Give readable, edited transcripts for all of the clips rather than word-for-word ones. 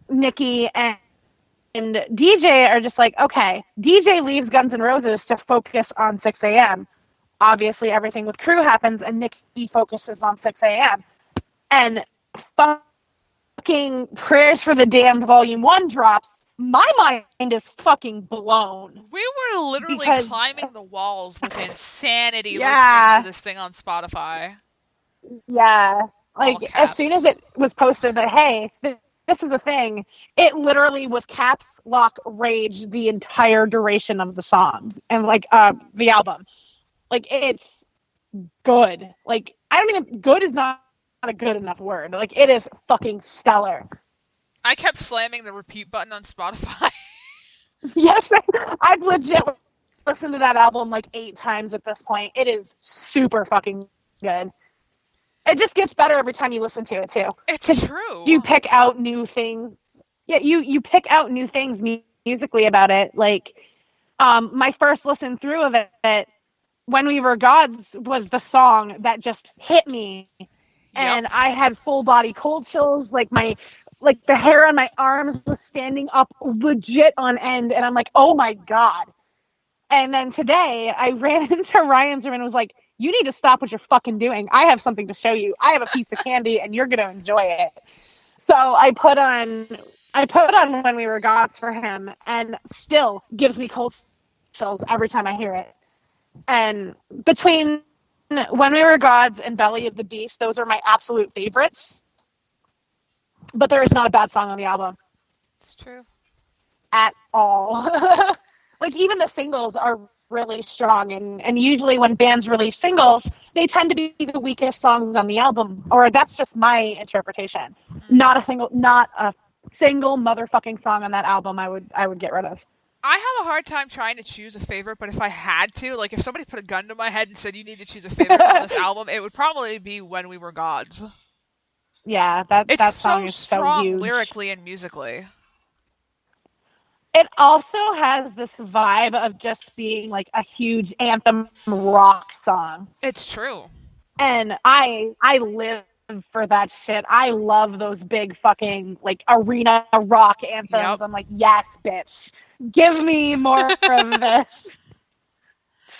Nikki and DJ are just like, okay, DJ leaves Guns N' Roses to focus on 6 a.m. Obviously, everything with Crew happens, and Nikki focuses on 6 a.m. And fucking Prayers for the Damned Volume 1 drops. My mind is fucking blown. We were literally climbing the walls with insanity listening to this thing on Spotify. Yeah. Like, as soon as it was posted that, hey, this is a thing, it literally was caps lock rage the entire duration of the song and, like, the album. Like, it's good. Like, good is not a good enough word. Like, it is fucking stellar. I kept slamming the repeat button on Spotify. Yes, I've legit listened to that album like 8 times at this point. It is super fucking good. It just gets better every time you listen to it, too. It's true. You pick out new things. Yeah, you pick out new things musically about it. Like, my first listen through of it, When We Were Gods, was the song that just hit me. And I had full body cold chills. Like, the hair on my arms was standing up legit on end. And I'm like, oh my God. And then today I ran into Ryan's room and was like, you need to stop what you're fucking doing. I have something to show you. I have a piece of candy and you're going to enjoy it. So I put on When We Were Gods for him, and still gives me cold chills every time I hear it. And between When We Were Gods and Belly of the Beast, those are my absolute favorites. But there is not a bad song on the album. It's true. At all. Like, even the singles are really strong, and usually when bands release singles, they tend to be the weakest songs on the album, or that's just my interpretation. Not a single motherfucking song on that album I would get rid of. I have a hard time trying to choose a favorite, but if I had to, like, if somebody put a gun to my head and said you need to choose a favorite on this album, it would probably be When We Were Gods. Yeah, that song is so strong huge. Lyrically and musically. It also has this vibe of just being like a huge anthem rock song. It's true. And I live for that shit. I love those big fucking like arena rock anthems. Yep. I'm like, yes, bitch. Give me more of this.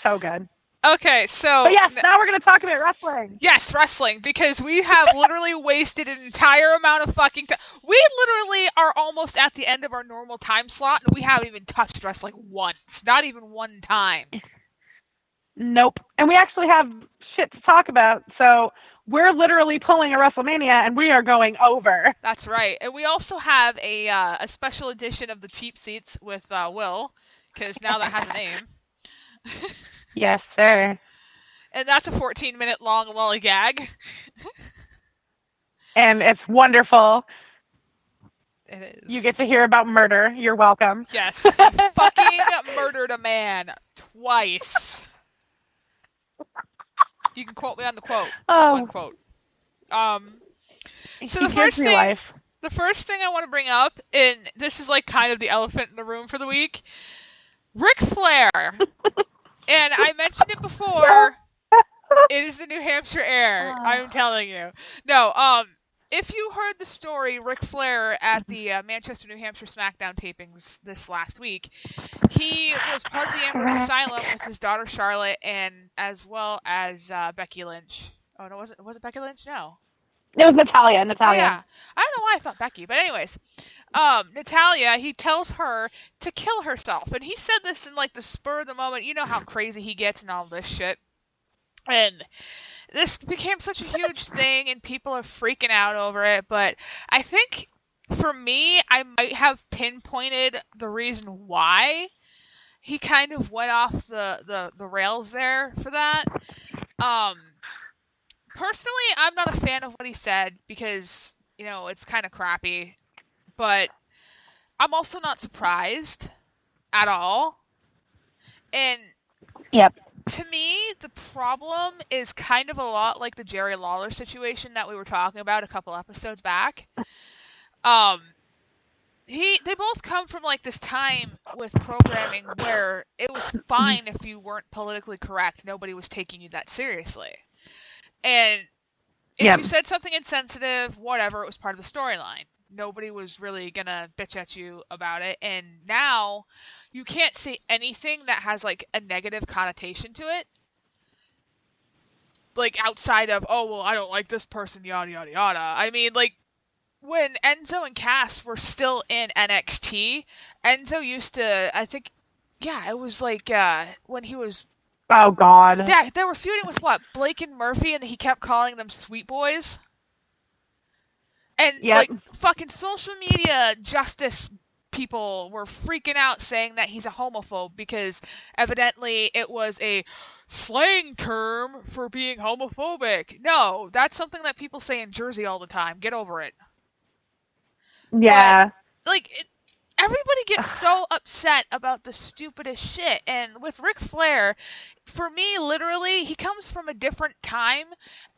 So good. Okay, so... But yes, now we're going to talk about wrestling. Yes, wrestling, because we have literally wasted an entire amount of fucking time. We literally are almost at the end of our normal time slot, and we haven't even touched wrestling once. Not even one time. Nope. And we actually have shit to talk about, so we're literally pulling a WrestleMania, and we are going over. That's right. And we also have a special edition of the Cheap Seats with Will, because now that has a name. Yes, sir. And that's a 14-minute long lollygag. And it's wonderful. It is. You get to hear about murder. You're welcome. Yes. Fucking murdered a man twice. You can quote me on the quote. Oh. Unquote. So the first thing I want to bring up, and this is like kind of the elephant in the room for the week, Ric Flair. And I mentioned it before. It is the New Hampshire air. I'm telling you. No, if you heard the story, Ric Flair at the Manchester, New Hampshire Smackdown tapings this last week, he was part of the Amber's Asylum with his daughter Charlotte, and as well as Becky Lynch. Oh no, was it Becky Lynch? No. It was Natalia. Oh, yeah. I don't know why I thought Becky, but anyways. Natalia, he tells her to kill herself. And he said this in like the spur of the moment. You know how crazy he gets and all this shit. And this became such a huge thing and people are freaking out over it. But I think for me, I might have pinpointed the reason why he kind of went off the rails there for that. Personally, I'm not a fan of what he said because, you know, it's kind of crappy. But I'm also not surprised at all. And to me, the problem is kind of a lot like the Jerry Lawler situation that we were talking about a couple episodes back. They both come from like this time with programming where it was fine if you weren't politically correct. Nobody was taking you that seriously. And if you said something insensitive, whatever, it was part of the storyline. nobody was really gonna bitch at you about it. And now you can't say anything that has like a negative connotation to it. Like outside of, oh well, I don't like this person, yada yada yada. I mean, like when Enzo and Cass were still in NXT, Enzo used to, I think, yeah, it was like when he was. Oh God. Yeah, they were feuding with what, Blake and Murphy, and he kept calling them sweet boys. And like fucking social media justice people were freaking out saying that he's a homophobe because evidently it was a slang term for being homophobic. No, that's something that people say in Jersey all the time. Get over it. Yeah. But, like, everybody gets so upset about the stupidest shit. And with Ric Flair, for me, literally, he comes from a different time,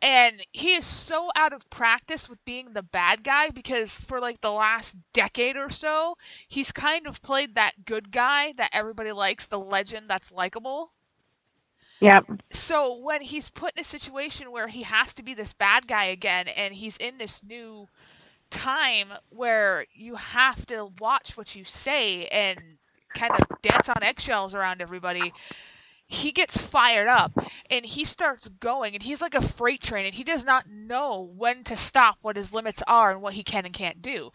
and he is so out of practice with being the bad guy because for like the last decade or so, he's kind of played that good guy that everybody likes, the legend that's likable. Yep. So when he's put in a situation where he has to be this bad guy again, and he's in this new time where you have to watch what you say and kind of dance on eggshells around everybody, he gets fired up and he starts going, and he's like a freight train, and he does not know when to stop, what his limits are, and what he can and can't do.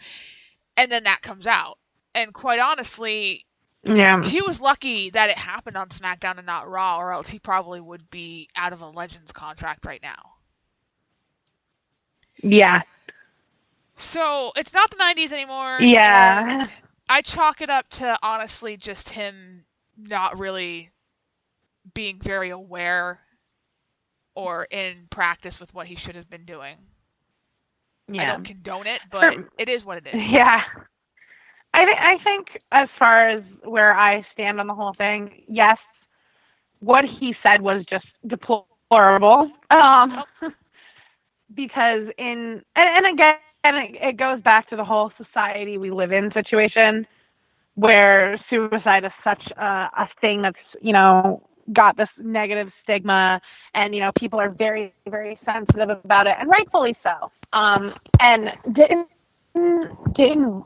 And then that comes out. And quite honestly, he was lucky that it happened on Smackdown and not Raw, or else he probably would be out of a Legends contract right now. Yeah. So, it's not the 90s anymore. Yeah. I chalk it up to, honestly, just him not really being very aware or in practice with what he should have been doing. Yeah. I don't condone it, but it is what it is. Yeah. I think as far as where I stand on the whole thing, yes, what he said was just deplorable. Because and again, it goes back to the whole society we live in situation where suicide is such a thing that's, got this negative stigma, and, people are very, very sensitive about it, and rightfully so. And didn't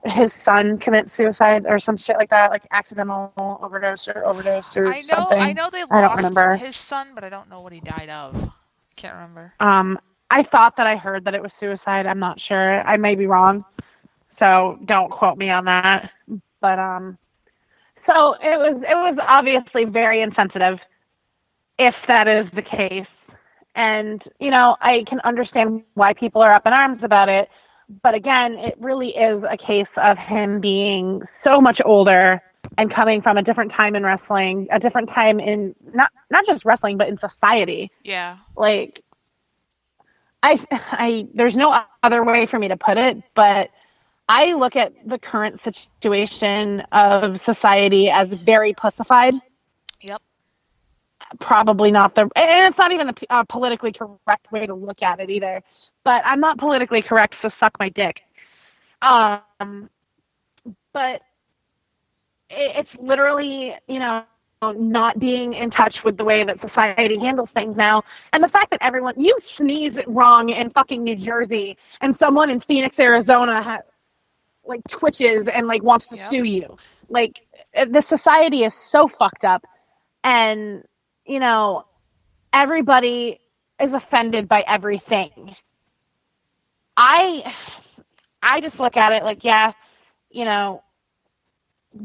his son commit suicide or some shit like that, like accidental overdose or something? I know they lost his son, but I don't know what he died of. I can't remember. I thought that I heard that it was suicide. I'm not sure. I may be wrong, so don't quote me on that. But so it was obviously very insensitive, if that is the case. And I can understand why people are up in arms about it. But again, it really is a case of him being so much older and coming from a different time in wrestling, a different time in not just wrestling, but in society. Yeah. Like, I there's no other way for me to put it, but I look at the current situation of society as very pussified. Yep. Probably not and it's not even the politically correct way to look at it either. But I'm not politically correct, so suck my dick. But it's literally, not being in touch with the way that society handles things now. And the fact that you sneeze wrong in fucking New Jersey and someone in Phoenix, Arizona twitches and wants to sue you. Like, the society is so fucked up, and everybody is offended by everything. I just look at it like, yeah,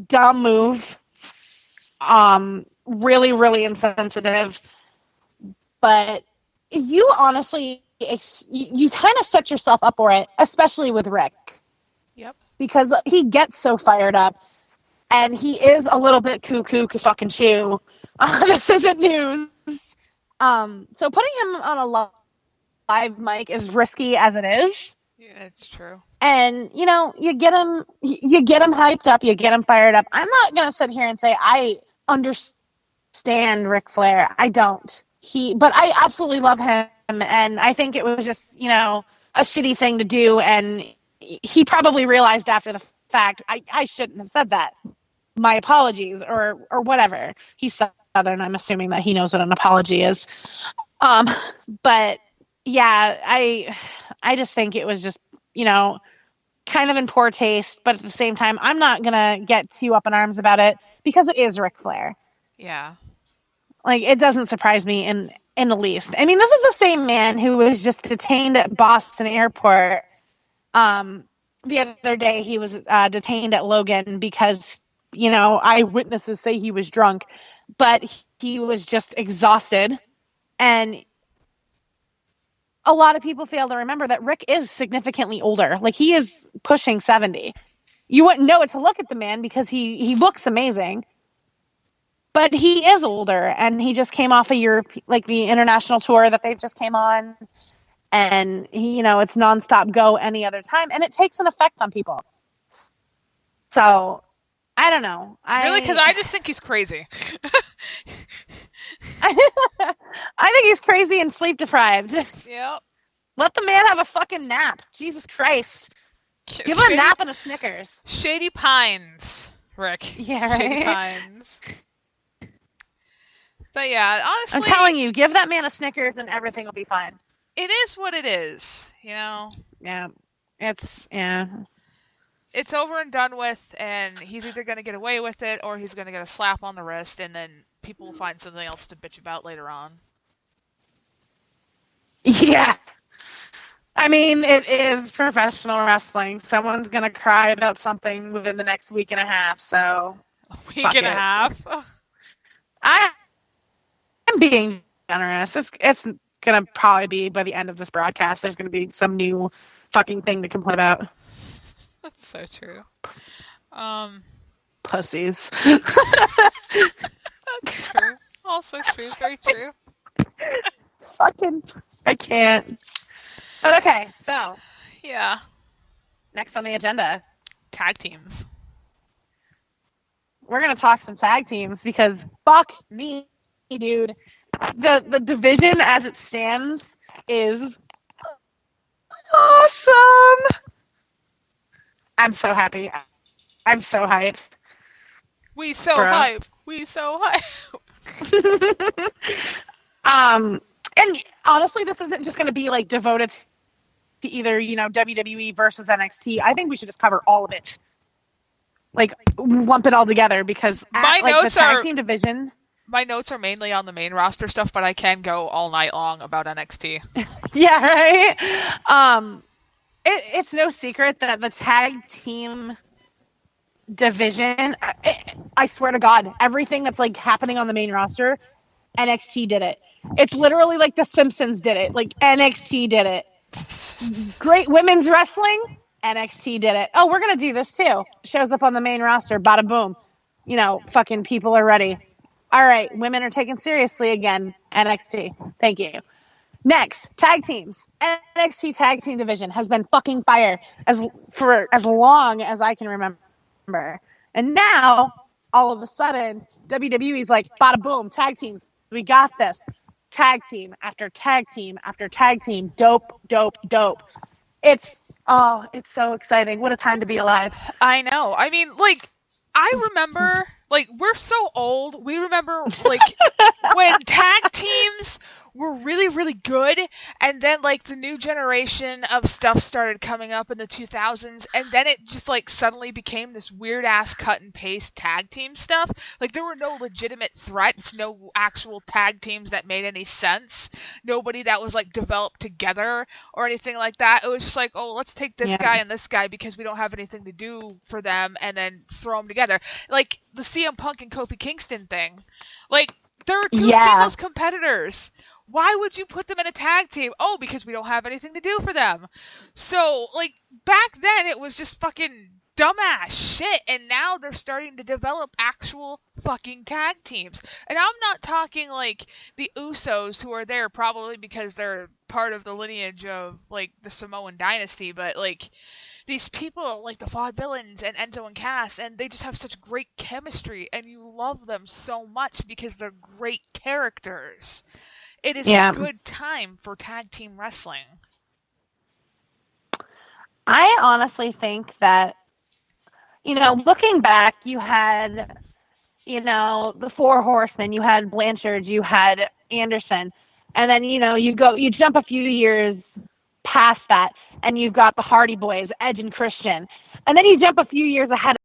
dumb move. Really, really insensitive. But you honestly, you kind of set yourself up for it, especially with Rick. Payback. Because he gets so fired up, and he is a little bit cuckoo fucking chew. This isn't news. So putting him on a live mic is risky as it is. Yeah, it's true. And you get him hyped up, you get him fired up. I'm not gonna sit here and say I understand Ric Flair. I don't. But I absolutely love him, and I think it was just a shitty thing to do, and he probably realized after the fact, I shouldn't have said that. My apologies, or whatever. He's Southern. I'm assuming that he knows what an apology is. But yeah, I just think it was just, kind of in poor taste, but at the same time, I'm not gonna get too up in arms about it because it is Ric Flair. Yeah. Like, it doesn't surprise me in the least. I mean, this is the same man who was just detained at Boston Airport. The other day, he was detained at Logan because, eyewitnesses say he was drunk, but he was just exhausted. And a lot of people fail to remember that Rick is significantly older. Like, he is pushing 70. You wouldn't know it to look at the man because he looks amazing. But he is older, and he just came off the international tour that they just came on. And, it's nonstop go any other time. And it takes an effect on people. So, I don't know. Really? Because I just think he's crazy. I think he's crazy and sleep deprived. Yep. Let the man have a fucking nap. Jesus Christ. Give him a nap and a Snickers. Shady Pines, Rick. Yeah, right? Shady Pines. But yeah, honestly... I'm telling you, give that man a Snickers and everything will be fine. It is what it is, Yeah. It's over and done with, and he's either going to get away with it, or he's going to get a slap on the wrist, and then people will find something else to bitch about later on. Yeah. I mean, it is professional wrestling. Someone's going to cry about something within the next week and a half, so... A week and a half? I'm being generous. It's going to probably be, by the end of this broadcast, there's going to be some new fucking thing to complain about. That's so true. Pussies. That's true. Also true. Very true. Fucking... I can't. But okay, so... Yeah. Next on the agenda. Tag teams. We're going to talk some tag teams because fuck me, dude. The division as it stands is awesome. I'm so happy. I'm so hyped. We so hype. We so hype. And honestly, this isn't just going to be like devoted to either, WWE versus NXT. I think we should just cover all of it. Like, lump it all together because the tag team division... My notes are mainly on the main roster stuff, but I can go all night long about NXT. Yeah, right? It's no secret that the tag team division, I swear to God, everything that's like happening on the main roster, NXT did it. It's literally like The Simpsons did it. Like, NXT did it. Great women's wrestling, NXT did it. Oh, we're going to do this too. Shows up on the main roster, bada boom. Fucking people are ready. All right, women are taken seriously again. NXT. Thank you. Next, tag teams. NXT tag team division has been fucking fire for as long as I can remember. And now, all of a sudden, WWE's like, bada boom, tag teams. We got this. Tag team after tag team after tag team. Dope, dope, dope. It's so exciting. What a time to be alive. I know. I mean, I remember, we're so old. We remember, when tag teams were really, really good, and then, the new generation of stuff started coming up in the 2000s, and then it just, suddenly became this weird-ass cut-and-paste tag team stuff. There were no legitimate threats, no actual tag teams that made any sense, nobody that was, developed together or anything like that. It was just let's take this guy and this guy because we don't have anything to do for them, and then throw them together. The CM Punk and Kofi Kingston thing. There are two singles competitors. Why would you put them in a tag team? Oh, because we don't have anything to do for them. So, back then it was just fucking dumbass shit, and now they're starting to develop actual fucking tag teams. And I'm not talking the Usos, who are there probably because they're part of the lineage of the Samoan dynasty, but these people the Vaudevillains and Enzo and Cass, and they just have such great chemistry, and you love them so much because they're great characters. It is a good time for tag team wrestling. I honestly think that, looking back, you had, the Four Horsemen, you had Blanchard, you had Anderson, and then, you jump a few years past that, and you've got the Hardy Boys, Edge and Christian. And then you jump a few years ahead